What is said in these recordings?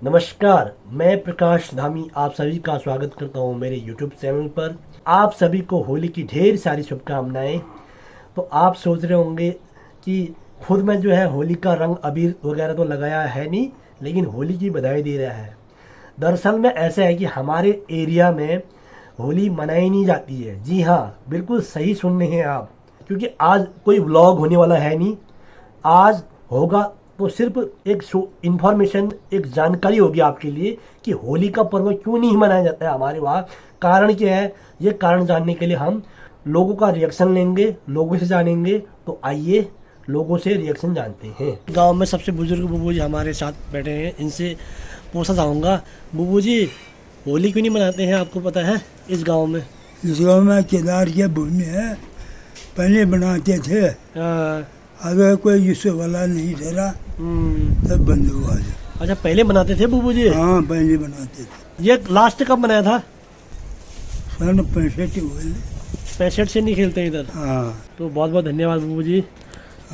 नमस्कार, मैं प्रकाश धामी आप सभी का स्वागत करता हूं मेरे YouTube चैनल पर। आप सभी को होली की ढेर सारी शुभकामनाएं। तो आप सोच रहे होंगे कि खुद में जो है होली का रंग अबीर वगैरह तो लगाया है नहीं, लेकिन होली की बधाई दे रहा है। दरअसल में ऐसा है कि हमारे एरिया में होली मनाई नहीं जाती है। जी हाँ, बिल्कुल सही सुन रहे हैं आप, क्योंकि आज कोई व्लॉग होने वाला है नहीं। आज होगा तो सिर्फ एक इंफॉर्मेशन, एक जानकारी होगी आपके लिए कि होली का पर्व क्यों नहीं मनाया जाता है हमारे वहाँ, कारण क्या है। ये कारण जानने के लिए हम लोगों का रिएक्शन लेंगे, लोगों से जानेंगे। तो आइए लोगों से रिएक्शन जानते हैं। गांव में सबसे बुजुर्ग बुबू जी हमारे साथ बैठे हैं, इनसे पूछना चाहूँगा, बुबू जी होली क्यों नहीं मनाते हैं, आपको पता है इस गाँव में? इस गाँव में केदार की भूमि है, पहले बनाते थे। अगर कोई जिससे वाला नहीं ठहरा तब बंद हुआ। अच्छा, पहले बनाते थे बुबू जी? हाँ, पहले बनाते थे। ये लास्ट कब बनाया था? सन 65 हुए। 65 से नहीं खेलते इधर? हाँ। तो बहुत बहुत धन्यवाद बुबू जी।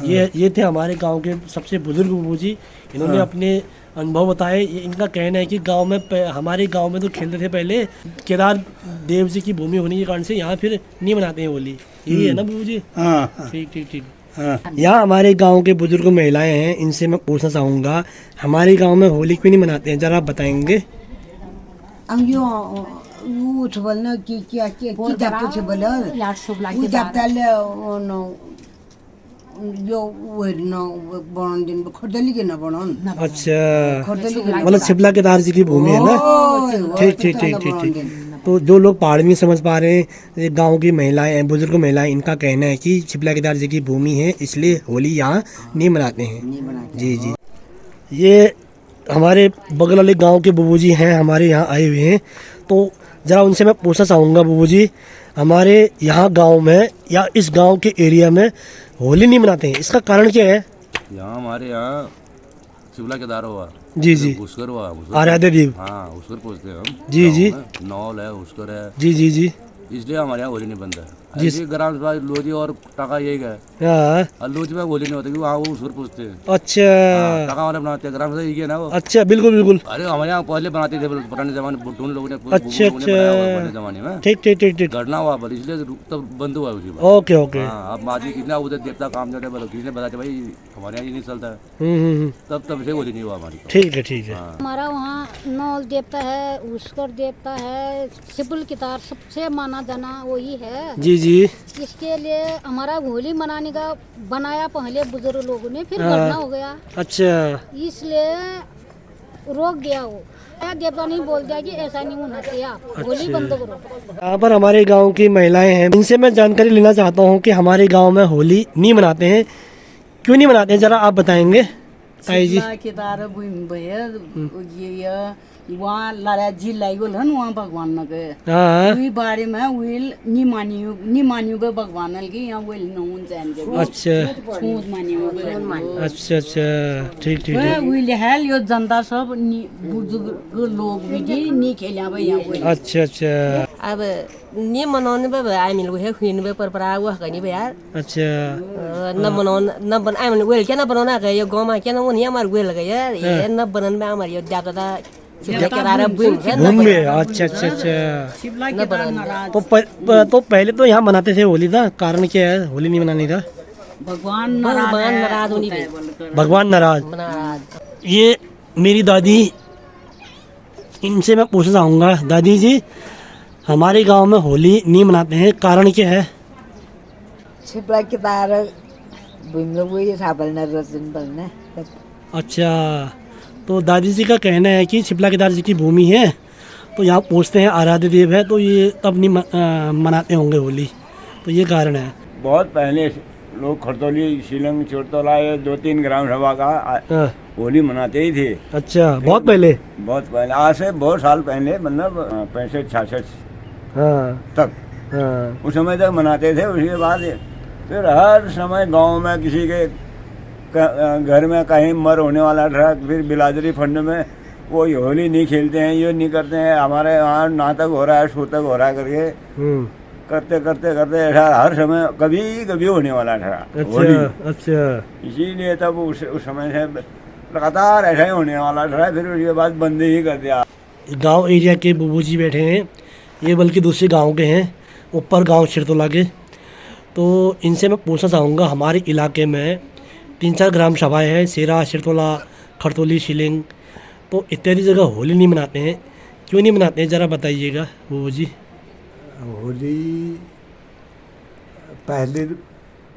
ये थे हमारे गांव के सबसे बुजुर्ग बुबू जी। इन्होंने अपने अनुभव बताए। इनका कहना है कि गांव में हमारे गांव में तो खेलते थे पहले, केदार देव जी की भूमि होने के कारण से यहाँ फिर नहीं मनाते हैं होली। यही है ना बुबू जी? हाँ। ठीक ठीक ठीक। हाँ। यहाँ हमारे गांव के बुजुर्ग महिलाएं हैं, इनसे मैं पूछना चाहूँगा हमारे गांव में होली क्यों नहीं मनाते हैं, जरा आप बताएंगे। बोलना कि क्या जाते थे बोले जाते यो बनन दिन खरदली के ना बनन। अच्छा, खरदली मतलब शिमला केदार जी की भूमि है ना? ठीक ठीक ठीक ठीक ठीक। तो जो लोग पहाड़ में समझ पा रहे हैं, गांव की महिलाएं, बुजुर्ग महिलाएं, इनका कहना है कि शिमला केदार जी की भूमि है, इसलिए होली यहाँ नहीं मनाते हैं। जी जी। ये हमारे बगल वाले गांव के बुबू जी हैं, हमारे यहाँ आए हुए हैं। तो ज़रा उनसे मैं पूछना चाहूँगा, बुबू जी हमारे यहाँ गांव में या इस गांव के एरिया में होली नहीं मनाते हैं, इसका कारण क्या है? यहाँ हमारे यहाँ शिमला केदार हुआ। जी जी। उसकर हुआ, आराध्य देव। हाँ, उसकर पूछते हैं हम। जी जी। नौल है, उसकर है। जी जी जी। इसलिए हमारे यहाँ होली नहीं बनता है। जी। ऐसे ग्राम सभा लोधी और टाका यही है। हाँ। और लोधी में होली नहीं होती क्योंकि वहाँ वो उसकर पूछते हैं। अच्छा। टाका हमारे बनाते हैं, ग्राम सभा यही है ना वो। अच्छा, बिल्कुल बिल्कुल। अरे हमारे यहाँ पहले बनाते थे पुराने जमाने, बुढ़ून लोगों ने अच्छा पुराने जमाने में। ठीक ठीक ठीक ठीक। घटना हुआ बोले, इसलिए तब बंद हुआ उसी बार। Okay okay. हाँ, अब माजी कितना उधर देवता काम करते बोलो, किसी ने बताया भाई हमारे यहाँ ये नहीं चलता है। तब से होली नहीं हुआ हमारी। ठीक है ठीक है। हमारा वहाँ नौल देवता है, उसकर देवता है, सिपुल कितार सबसे माना जाना वही है। जी जी। इसके लिए हमारा होली मनाने का बनाया पहले बुजुर्ग लोगों ने, फिर घटना हो गया। अच्छा, इसलिए रोक दिया वो। देवता नहीं बोल दिया कि ऐसा नहीं होना चाहिए, आप होली बंद करो। यहाँ पर हमारे गांव की महिलाएं हैं, इनसे मैं जानकारी लेना चाहता हूँ कि हमारे गांव में होली नहीं मनाते हैं, क्यों नहीं मनाते हैं, जरा आप बताएंगे ताई जी। केदार वहाँ लारा जी लागल है वहाँ भगवान न के वही बारे में विल नहीं मानियो के भगवान के यहाँ विल नौन जान के। अच्छा छूत मानियो। अच्छा अच्छा, ठीक ठीक है। विल है यो जनता सब बुजुर्ग लोग भी नहीं खेला भाई यहाँ। अच्छा अच्छा। अब नहीं मनाउने पे हामीले उहे खुइन पे परपरा वो कनी पे यार। अच्छा, न बनाउन न बन हामीले वेल के न बनाउन के यो गाउँमा के न हुन यहाँ वेल के यार ये न बनन में हमारे यो ज्यादा घूम में। अच्छा अच्छा अच्छा। तो पहले तो यहाँ मनाते थे होली था, कारण क्या है होली नहीं मनाने का? भगवान नाराज होनी पे। भगवान नाराज। ये मेरी दादी, इनसे मैं पूछना चाहूँगा, दादी जी हमारे गांव में होली नहीं मनाते हैं, कारण क्या है? शिमला केदार भूमि वही बोलना। अच्छा, तो दादी जी का कहना है कि शिमला केदार जी की भूमि है, तो यहाँ पूछते हैं आराध्य देव है, तो ये तब नहीं मनाते होंगे होली, तो ये कारण है। बहुत पहले लोग खरतौली, शिलंग, चोरतौला, ये 2-3 ग्राम सभा का होली मनाते ही थे। अच्छा, बहुत पहले? बहुत पहले, आज से बहुत साल पहले, मतलब 65-66 तक। उस समय तक मनाते थे। उसके बाद फिर हर समय गांव में किसी के घर में कहीं मर होने वाला था, फिर बिलादरी फंड में वो होली नहीं खेलते हैं, ये नहीं करते हैं, हमारे यहाँ नाटक हो रहा है, सूतक हो रहा है करके करते करते करते ऐसा हर समय कभी कभी होने वाला था। अच्छा अच्छा। इसीलिए तब उस समय से लगातार ऐसा ही होने वाला था, फिर उसके बाद बंद ही कर दिया। गांव एरिया के बुबू जी बैठे हैं, ये बल्कि दूसरे गांव के हैं, ऊपर गांव छिरतोला के। तो इनसे मैं पूछना चाहूँगा, हमारे इलाके में 3-4 ग्राम सभाएँ हैं, सेरा, छिरतोला, खरतौली, शिलिंग, तो इत्यादि जगह होली नहीं मनाते हैं, क्यों नहीं मनाते हैं, ज़रा बताइएगा बुबू जी। होली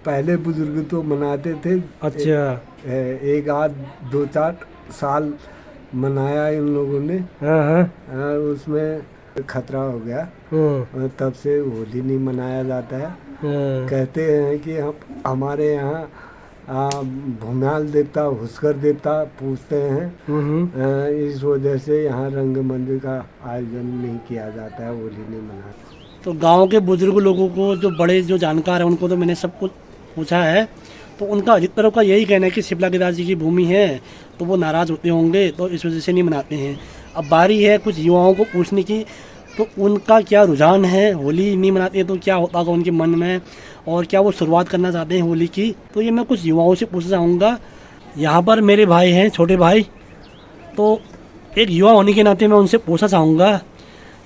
पहले बुजुर्ग तो मनाते थे। अच्छा। एक आध 2-4 साल मनाया इन लोगों ने। हाँ। उसमें खतरा हो गया और तब से होली नहीं मनाया जाता है। कहते हैं कि हमारे यहाँ भूम्याल देवता, हुस्कर देवता पूजते हैं, इस वजह से यहाँ रंगमंदिर का आयोजन नहीं किया जाता है, होली नहीं मनाते। तो गांव के बुजुर्ग लोगों को, जो बड़े जो जानकार हैं, उनको तो मैंने सब कुछ पूछा है, तो उनका अधिकतर का यही कहना है कि शिप्ला केदार जी की भूमि है, तो वो नाराज़ होते होंगे, तो इस वजह से नहीं मनाते हैं। अब बारी है कुछ युवाओं को पूछने की, तो उनका क्या रुझान है, होली नहीं मनाते तो क्या होता होगा उनके मन में, और क्या वो शुरुआत करना चाहते हैं होली की, तो ये मैं कुछ युवाओं से पूछना चाहूँगा। यहाँ पर मेरे भाई हैं, छोटे भाई, तो एक युवा होने के नाते मैं उनसे पूछना चाहूँगा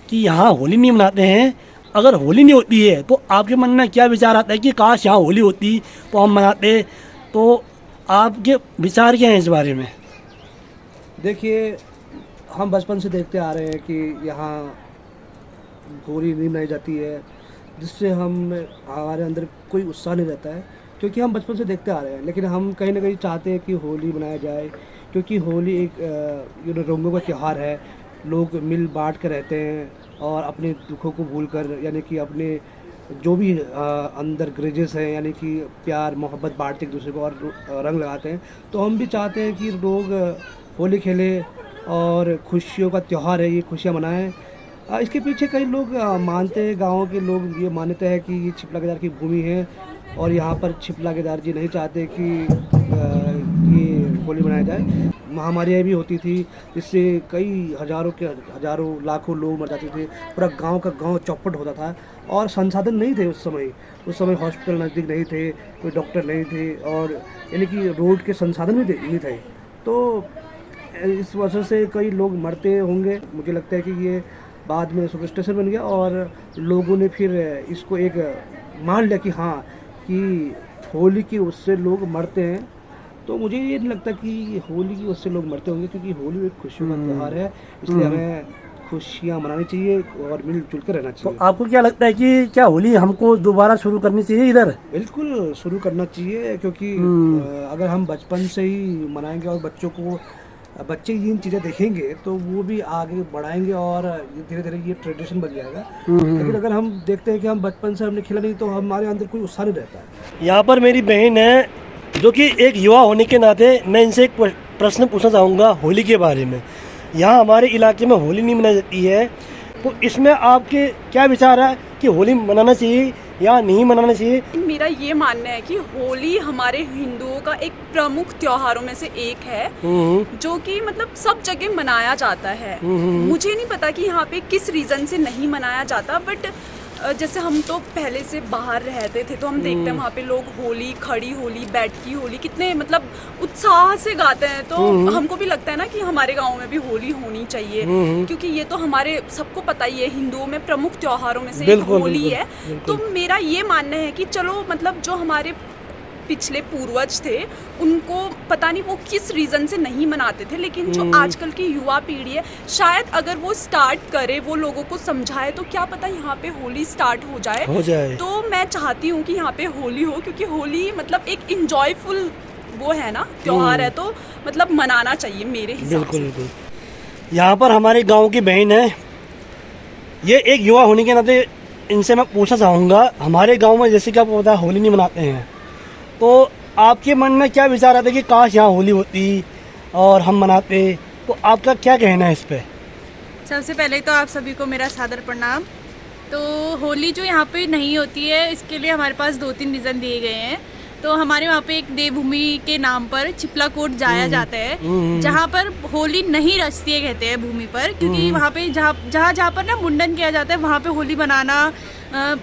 कि यहाँ होली नहीं मनाते हैं, अगर होली नहीं होती है तो आपके मन में क्या विचार आता है कि काश यहाँ होली होती तो हम मनाते, तो आपके विचार क्या हैं इस बारे में? देखिए, हम बचपन से देखते आ रहे हैं कि यहाँ होली नहीं मनाई जाती है, जिससे हमारे अंदर कोई उत्साह नहीं रहता है, क्योंकि हम बचपन से देखते आ रहे हैं। लेकिन हम कहीं ना कहीं चाहते हैं कि होली मनाया जाए, क्योंकि होली एक रंगों का त्यौहार है। लोग मिल बांट कर रहते हैं और अपने दुखों को भूलकर, यानी कि अपने जो भी अंदर ग्रेजेस हैं, यानी कि प्यार मोहब्बत बांटते एक दूसरे को और रंग लगाते हैं। तो हम भी चाहते हैं कि लोग होली खेलें और खुशियों का त्यौहार है, ये खुशियाँ मनाएं। इसके पीछे कई लोग मानते हैं, गाँव के लोग ये मानते हैं कि ये छिपला केदार की भूमि है और यहाँ पर छिपला केदार जी नहीं चाहते कि ये होली मनाया जाए। महामारियाँ भी होती थी, जिससे कई हजारों लाखों लोग मर जाते थे, पूरा गांव का गांव चौपट होता था और संसाधन नहीं थे उस समय हॉस्पिटल नज़दीक नहीं थे, कोई डॉक्टर नहीं थे, और यानी कि रोड के संसाधन भी नहीं थे। तो इस वजह से कई लोग मरते होंगे। मुझे लगता है कि ये बाद में सुपरस्टिशन बन गया और लोगों ने फिर इसको एक मान लिया कि हाँ, कि होली की उससे लोग मरते हैं। तो मुझे ये नहीं लगता कि होली की उससे लोग मरते होंगे, क्योंकि होली एक खुशियों का त्यौहार है, इसलिए हमें खुशियाँ मनानी चाहिए और मिलजुल कर रहना चाहिए। तो आपको क्या लगता है कि क्या होली हमको दोबारा शुरू करनी चाहिए इधर? बिल्कुल शुरू करना चाहिए, क्योंकि अगर हम बचपन से ही मनाएंगे और बच्चे इन चीज़ें देखेंगे तो वो भी आगे बढ़ाएंगे और धीरे धीरे ये ट्रेडिशन बन जाएगा। लेकिन अगर हम देखते हैं कि हम बचपन से हमने खेला नहीं, तो हमारे अंदर कोई उत्साह नहीं रहता है। यहाँ पर मेरी बहन है, जो कि एक युवा होने के नाते मैं इनसे एक प्रश्न पूछना चाहूँगा होली के बारे में। यहाँ हमारे इलाके में होली नहीं मनाई जाती है, तो इसमें आपके क्या विचार है कि होली मनाना चाहिए या नहीं मनाना चाहिए? मेरा ये मानना है कि होली हमारे हिंदुओं का एक प्रमुख त्योहारों में से एक है, जो कि मतलब सब जगह मनाया जाता है। मुझे नहीं पता कि यहाँ पे किस रीज़न से नहीं मनाया जाता, बट जैसे हम तो पहले से बाहर रहते थे तो हम देखते हैं वहाँ पे लोग होली, खड़ी होली, बैठकी होली कितने मतलब उत्साह से गाते हैं। तो हमको भी लगता है ना कि हमारे गांव में भी होली होनी चाहिए, क्योंकि ये तो हमारे सबको पता ही है, हिंदुओं में प्रमुख त्योहारों में से एक होली है। तो मेरा ये मानना है कि चलो मतलब जो हमारे पिछले पूर्वज थे उनको पता नहीं वो किस रीज़न से नहीं मनाते थे, लेकिन जो आजकल की युवा पीढ़ी है, शायद अगर वो स्टार्ट करे, वो लोगों को समझाए, तो क्या पता यहाँ पे होली स्टार्ट हो जाए। तो मैं चाहती हूँ कि यहाँ पे होली हो, क्योंकि होली मतलब एक इंजॉयफुल वो है ना त्योहार है, तो मतलब मनाना चाहिए मेरे हिसाब से। बिल्कुल। यहाँ पर हमारे गाँव की बहन है, ये एक युवा होने के नाते इनसे मैं पूछना चाहूँगा, हमारे गाँव में जैसे कि आपको पता है होली नहीं मनाते हैं, तो आपके मन में क्या विचार आता है कि काश यहाँ होली होती और हम मनाते, तो आपका क्या कहना है इस पे? सबसे पहले तो आप सभी को मेरा सादर प्रणाम। तो होली जो यहाँ पे नहीं होती है, इसके लिए हमारे पास 2-3 रीज़न दिए गए हैं। तो हमारे वहाँ पे एक देवभूमि के नाम पर छिपला कोट जाया जाता है, जहाँ पर होली नहीं रचती है कहते हैं भूमि पर, क्योंकि वहाँ पे जहाँ पर ना मुंडन किया जाता है वहाँ पे होली बनाना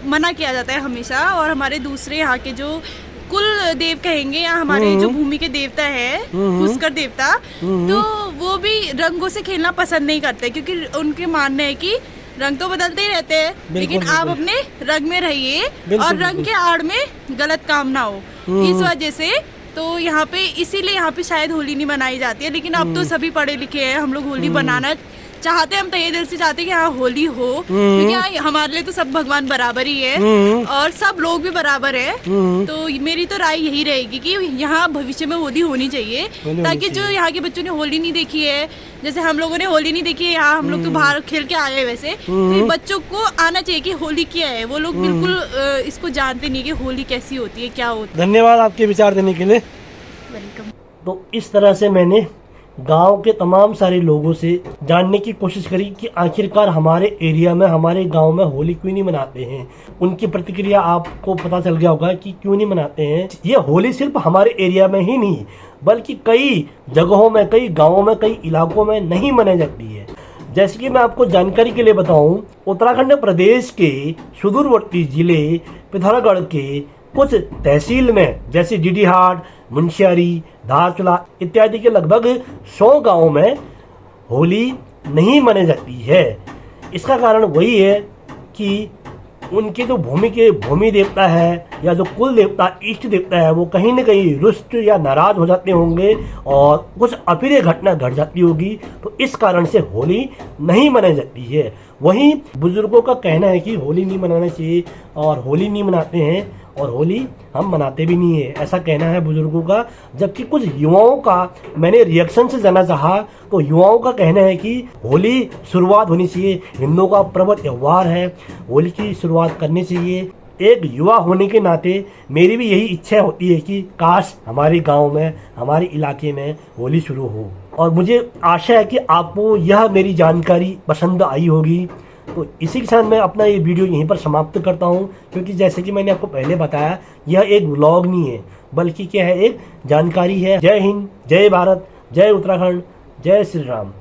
मना किया जाता है हमेशा। और हमारे दूसरे यहाँ के जो कुल देव कहेंगे या हमारे जो भूमि के देवता है पुष्कर देवता, तो वो भी रंगों से खेलना पसंद नहीं करते, क्योंकि उनके मानना है कि रंग तो बदलते ही रहते हैं, लेकिन आप अपने रंग में रहिए और रंग के आड़ में गलत काम ना हो। इस वजह से तो यहाँ पे, इसीलिए यहाँ पे शायद होली नहीं मनाई जाती है। लेकिन अब तो सभी पढ़े लिखे हैं, हम लोग होली बनाना चाहते हैं, हम तहे दिल से चाहते हैं कि हाँ होली हो, क्योंकि यहाँ हमारे लिए तो सब भगवान बराबर ही है और सब लोग भी बराबर है। तो मेरी तो राय यही रहेगी कि यहाँ भविष्य में होली होनी चाहिए, ताकि जो यहाँ के बच्चों ने होली नहीं देखी है, जैसे हम लोगों ने होली नहीं देखी है, यहाँ हम लोग तो बाहर खेल के आए हैं वैसे, तो बच्चों को आना चाहिए कि होली क्या है। वो लोग बिल्कुल इसको जानते नहीं कि होली कैसी होती है, क्या होती है। धन्यवाद आपके विचार देने के लिए। वेलकम। तो इस तरह से मैंने गांव के तमाम सारे लोगों से जानने की कोशिश करी कि आखिरकार हमारे एरिया में, हमारे गांव में होली क्यों नहीं मनाते हैं। उनकी प्रतिक्रिया आपको पता चल गया होगा कि क्यों नहीं मनाते हैं। ये होली सिर्फ हमारे एरिया में ही नहीं, बल्कि कई जगहों में, कई गाँवों में, कई इलाकों में नहीं मनाई जाती है। जैसे कि मैं आपको जानकारी के लिए बताऊं, उत्तराखंड प्रदेश के सुदूरवर्ती जिले पिथौरागढ़ के कुछ तहसील में, जैसे डीडीहाट, मुंशियारी, धारचूला इत्यादि के लगभग 100 गांवों में होली नहीं मनाई जाती है। इसका कारण वही है कि उनके जो भूमि देवता है या जो कुल देवता, इष्ट देवता है, वो कहीं न कहीं रुष्ट या नाराज हो जाते होंगे और कुछ अप्रिय घटना घट जाती होगी, तो इस कारण से होली नहीं मनाई जाती है। वहीं बुजुर्गों का कहना है कि होली नहीं मनाना चाहिए और होली नहीं मनाते हैं और होली हम मनाते भी नहीं है, ऐसा कहना है बुजुर्गों का। जबकि कुछ युवाओं का मैंने रिएक्शन से जाना चाहा, तो युवाओं का कहना है कि होली शुरुआत होनी चाहिए, हिंदुओं का पर्व त्योहार है, होली की शुरुआत करनी चाहिए। एक युवा होने के नाते मेरी भी यही इच्छा होती है कि काश हमारे गांव में, हमारे इलाके में होली शुरू हो। और मुझे आशा है कि आपको यह मेरी जानकारी पसंद आई होगी। तो इसी के साथ मैं अपना ये वीडियो यहीं पर समाप्त करता हूँ, क्योंकि जैसे कि मैंने आपको पहले बताया, यह एक व्लॉग नहीं है, बल्कि क्या है, एक जानकारी है। जय हिंद, जय भारत, जय उत्तराखंड, जय श्री राम।